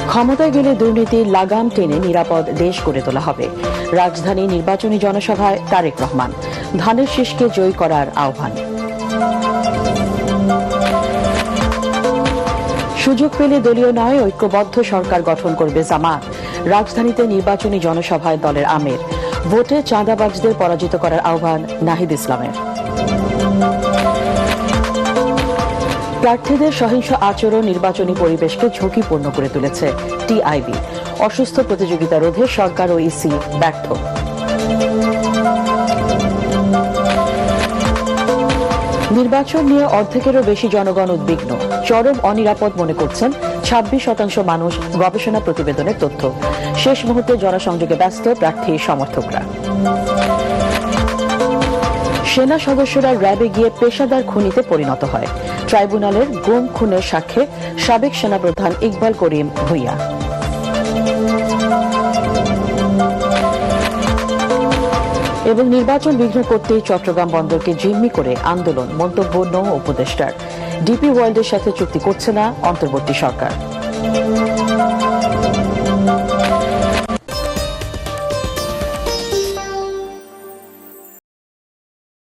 ক্ষমতায় গেলে দুর্নীতির লাগাম টেনে নিরাপদ দেশ গড়ে তোলা হবে। রাজধানী নির্বাচনী জনসভায় তারেক রহমান ধানের শীষকে জয়ী করার আহ্বান। সুযোগ পেলে দলীয় নয় ঐক্যবদ্ধ সরকার গঠন করবে জামাত। রাজধানীতে নির্বাচনী জনসভায় দলের আমির। ভোটে চাঁদাবাজদের পরাজিত করার আহ্বান নাহিদ ইসলামের। প্রার্থীদের সহিংস আচরণ নির্বাচনী পরিবেশকে ঝুঁকিপূর্ণ করে তুলেছে টিআইবি। অসুস্থ প্রতিযোগিতা রোধে সরকার ও ইসি ব্যর্থ। নির্বাচন নিয়ে অর্ধেকেরও বেশি জনগণ উদ্বিগ্ন। চরম অনিরাপদ মনে করছেন 26% মানুষ গবেষণা প্রতিবেদনের তথ্য। শেষ মুহূর্তে জনসংযোগে ব্যস্ত প্রার্থী সমর্থকরা। সেনা সদস্যরা র্যাবে গিয়ে পেশাদার খুনিতে পরিণত হয়। ট্রাইব্যুনালের গুম খুনের সাক্ষ্যে সাবেক সেনাপ্রধান ইকবাল করিম ভূঁইয়া। এবং নির্বাচন বিঘ্ন করতেই চট্টগ্রাম বন্দরকে জিম্মি করে আন্দোলন, মন্তব্য নৌ উপদেষ্টার। ডিপি ওয়ার্ল্ডের সাথে চুক্তি করছে না অন্তর্বর্তী সরকার।